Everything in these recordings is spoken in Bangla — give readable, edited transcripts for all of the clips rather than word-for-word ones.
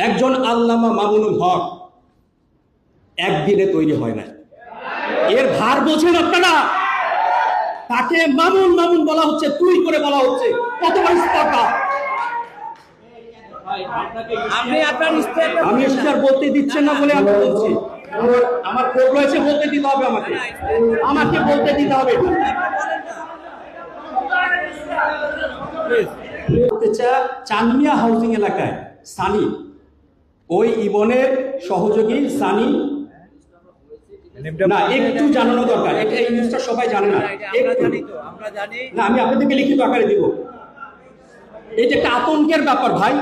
একজন আল্লামা মামুনুল হক একদিনে তৈরি হয় না। এর ভার বোঝেন আপনারা? তাকে মামুন মামুন বলা হচ্ছে, তুই করে বলা হচ্ছে, কত বড় স্পর্ধা! আমি ইশতেহার বলতে দিচ্ছেন না বলে আমি বলছি, আমার কোড রয়েছে, বলতে দিতে হবে, আমাকে বলতে দিতে হবে। চানমিয়া হাউজিং এলাকায় সানি, ওই ইবনের সহযোগী সানি, না একটু জানানো দরকার, এটা এই নিউজটা সবাই জানে না। না, আমি আপনাদেরকে লিখিত আকারে দিব। এটা একটা আতঙ্কের ব্যাপার ভাই,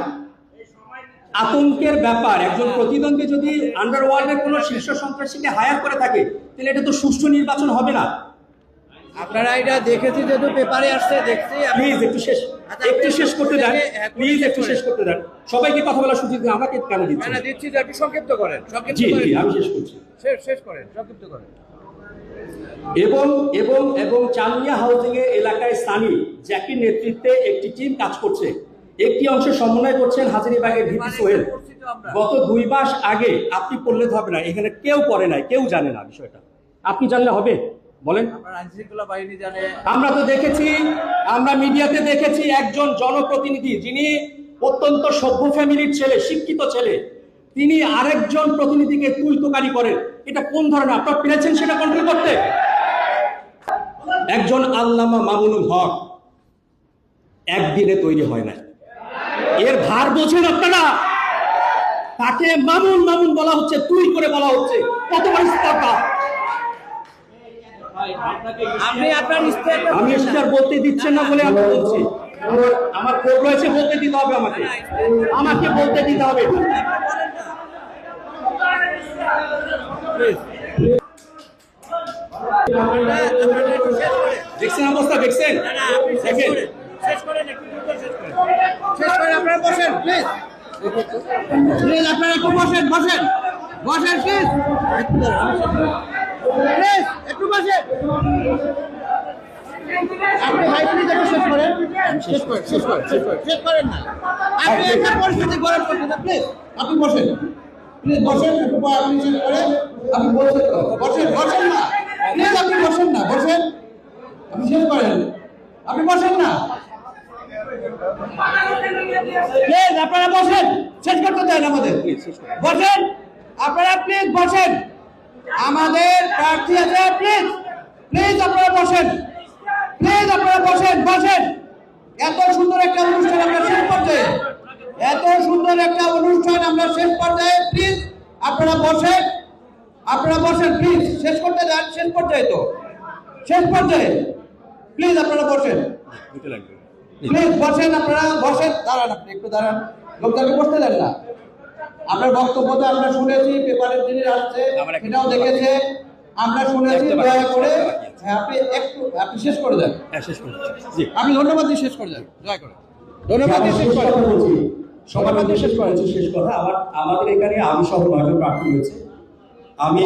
আতঙ্কের ব্যাপার। একজন প্রতিদ্বন্দ্বী যদি আন্ডারওয়ার্ল্ডের কোনো শীর্ষ সন্ত্রাসীকে হায়ার করে থাকে, তাহলে এটা তো সুষ্ঠু নির্বাচন হবে না। আপনারা এটা দেখেছি, যেহেতু পেপারে আসছে, দেখছি। প্লিজ একটু শেষ করতে দেন, প্লিজ একটু শেষ করতে দেন। সবাইকে কথা বলার সুযোগ দিন, আমাকে কেন দিচ্ছেন? না, দিচ্ছি যে আপনি সংক্ষিপ্ত করেন। জি, আমি শেষ করছি। শেষ করেন, সংক্ষিপ্ত করেন। এবং এবং এবং চানমিয়া হাউজিং এর এলাকায় সানি জ্যাকির নেতৃত্বে একটি টিম কাজ করছে। একটি অংশ সমন্বয় করছেন হাজারীবাগের ভিপি সোহেল। গত 2 মাস আগে, আপনি পড়লে হবে না, এখানে কেউ পড়ে নাই, কেউ জানে না বিষয়টা, আপনি জানলে হবে? বলেন। আমরা তো দেখেছি, আমরা মিডিয়াতে দেখেছি, একজন জনপ্রতিনিধি যিনি অত্যন্ত সভ্য ফ্যামিলির ছেলে, শিক্ষিত ছেলে, তিনি আরেকজন প্রতিনিধিকে তুলতোকারি করেন। এটা কোন ধরনের? আপনারা পেরেছেন সেটা কন্ট্রোল করতে? একজন আল্লামা মামুনুল হক একদিনে তৈরি হয় না। এর ভার বোঝেন আপনারা? তাকে মামুন মামুন বলা হচ্ছে, তুই করে বলা হচ্ছে, কত বড় স্পর্ধা! আমি ইশতেহার বলতে দিচ্ছেন না বলে আমি বলছি, আমার কোড রয়েছে, বলতে দিতে হবে, আমাকে বলতে দিতে হবে। দেখছেন অবস্থা? দেখছেন? দেখেন, আপনারা বসেন, প্লিজ আপনারা একটু বসেন, প্লিজ একটু বসেন। আপনি ভাই প্লিজ একটু শেষ করেন না। আপনি একটা পরিস্থিতি গরম করছেন না, প্লিজ আপনি বসেন, একটু পর আপনি শেষ করেন। আপনি বসেন না, প্লিজ আপনি বসেন না, আপনি শেষ করেন, আপনি বসেন না, প্লিজ আপনারা বসেন, শেষ করতে দেন আমাদের, বসেন আপনারা, প্লিজ বসেন, আমাদের প্রার্থী আছে, প্লিজ আপনারা বসেন, এত সুন্দর একটা অনুষ্ঠান আমরা শেষ পর্যায়ে, প্লিজ আপনারা বসেন, প্লিজ শেষ করতে দেন, শেষ পর্যায়ে, প্লিজ আপনারা বসেন, আপনারা বসেন, দাঁড়ান, আপনি একটু দাঁড়ান, লোকটাকে বসতে দেন না। আপনার বক্তব্য তো আমরা শুনেছি, পেপারের জিনিস আসছে, সেটাও দেখেছে, আমরা শুনেছি। দয়া করে আপনি শেষ করে দেন। আমি ধন্যবাদ দিয়ে শেষ করে দেন, দয়া করে ধন্যবাদ দিয়ে শেষ করে শেষ কথা। আমাদের এখানে আমি সহ 9 জন প্রার্থী হয়েছে। আমি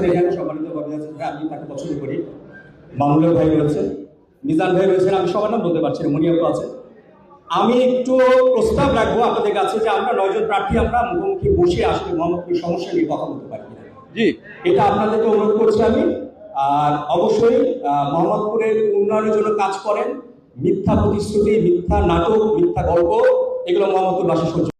এখানে সম্মানিত আমি তাকে পছন্দ করি। মামুনুল ভাই রয়েছেন, মিজান ভাই রয়েছেন, আমি সবার নাম বলতে পারছি না, মনিয়াপ আছে। আমি একটু প্রস্তাব রাখবো আপনাদের কাছে যে আমরা 9 জন প্রার্থী আমরা মুখোমুখি বসে আসলে মোহাম্মদপুর সমস্যা নিয়ে কথা বলতে পারি। জি, এটা আপনাদেরকে অনুরোধ করছি আমি। আর অবশ্যই মোহাম্মদপুরের উন্নয়নের জন্য কাজ করেন। মিথ্যা প্রতিশ্রুতি, মিথ্যা নাটক, মিথ্যা গল্প, এগুলো মোহাম্মদপুরবাসী সহ্য